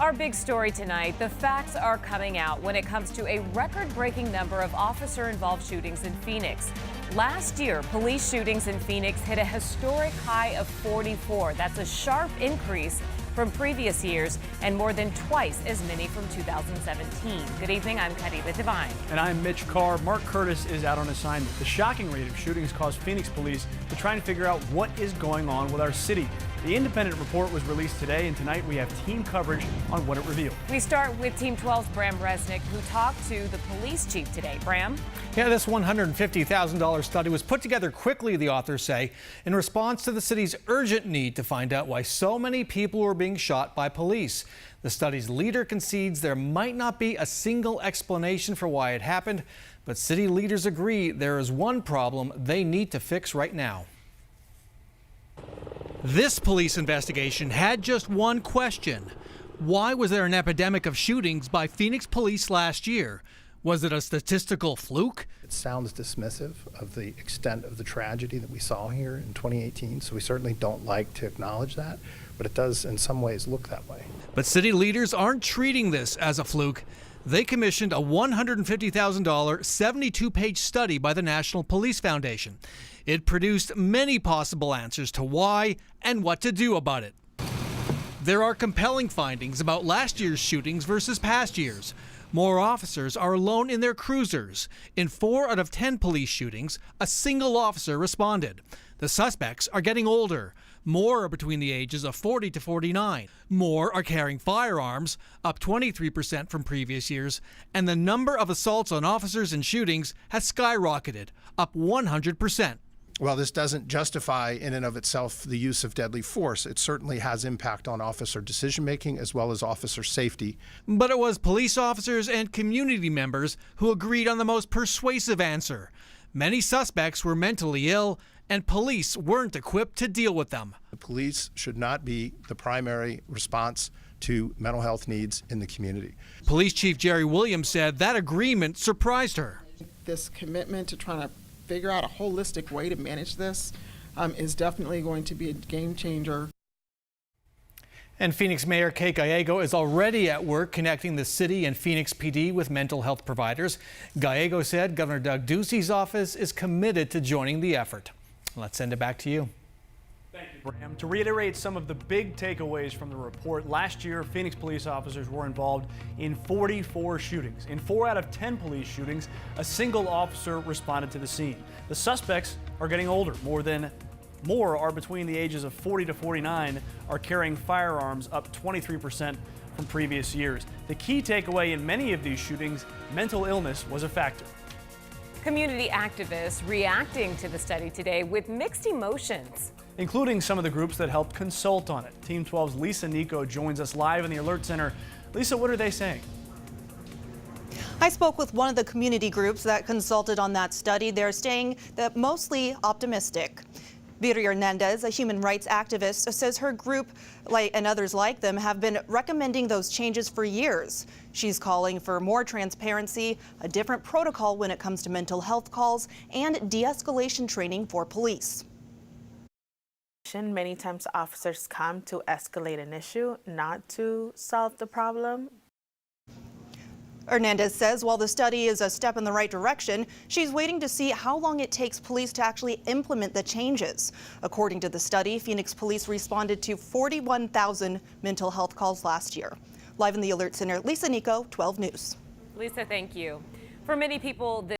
Our big story tonight, the facts are coming out when it comes to a record-breaking number of officer-involved shootings in Phoenix. Last year, police shootings in Phoenix hit a historic high of 44. That's a sharp increase from previous years and more than twice as many from 2017. Good evening, I'm Karina Devine. And I'm Mitch Carr. Mark Curtis is out on assignment. The shocking rate of shootings caused Phoenix police to try and figure out what is going on with our city. The independent report was released today, and tonight we have team coverage on what it revealed. We start with Team 12's Bram Resnick, who talked to the police chief today. Bram? Yeah, this $150,000 study was put together quickly, the authors say, in response to the city's urgent need to find out why so many people were being shot by police. The study's leader concedes there might not be a single explanation for why it happened, but city leaders agree there is one problem they need to fix right now. This police investigation had just one question. Why was there an epidemic of shootings by Phoenix police last year? Was it a statistical fluke? It sounds dismissive of the extent of the tragedy that we saw here in 2018, so we certainly don't like to acknowledge that, but it does in some ways look that way. But city leaders aren't treating this as a fluke. They commissioned a $150,000 72-page study by the National Police Foundation. It produced many possible answers to why and what to do about it. There are compelling findings about last year's shootings versus past years. More officers are alone in their cruisers. In 4 out of 10 police shootings, a single officer responded. The suspects are getting older. More are between the ages of 40 to 49. More are carrying firearms, up 23% from previous years. And the number of assaults on officers in shootings has skyrocketed, up 100%. Well, this doesn't justify in and of itself the use of deadly force. It certainly has impact on officer decision-making as well as officer safety. But it was police officers and community members who agreed on the most persuasive answer. Many suspects were mentally ill, and police weren't equipped to deal with them. The police should not be the primary response to mental health needs in the community. Police Chief Jerry Williams said that agreement surprised her. This commitment to trying to figure out a holistic way to manage this is definitely going to be a game changer. And Phoenix Mayor Kate Gallego is already at work connecting the city and Phoenix PD with mental health providers. Gallego said Governor Doug Ducey's office is committed to joining the effort. Let's send it back to you. Thank you, Bram. To reiterate some of the big takeaways from the report, last year Phoenix police officers were involved in 44 shootings. In 4 out of 10 police shootings, a single officer responded to the scene. The suspects are getting older. More are between the ages of 40 to 49, are carrying firearms, up 23% from previous years. The key takeaway in many of these shootings, mental illness was a factor. Community activists reacting to the study today with mixed emotions, including some of the groups that helped consult on it. Team 12's Lisa Nico joins us live in the Alert Center. Lisa, what are they saying? I spoke with one of the community groups that consulted on that study. They're staying mostly optimistic. Viri Hernandez, a human rights activist, says her group, and others like them, have been recommending those changes for years. She's calling for more transparency, a different protocol when it comes to mental health calls, and de-escalation training for police. Many times officers come to escalate an issue, not to solve the problem. Hernandez says while the study is a step in the right direction, she's waiting to see how long it takes police to actually implement the changes. According to the study, Phoenix police responded to 41,000 mental health calls last year. Live in the Alert Center, Lisa Nico, 12 News. Lisa, thank you. For many people,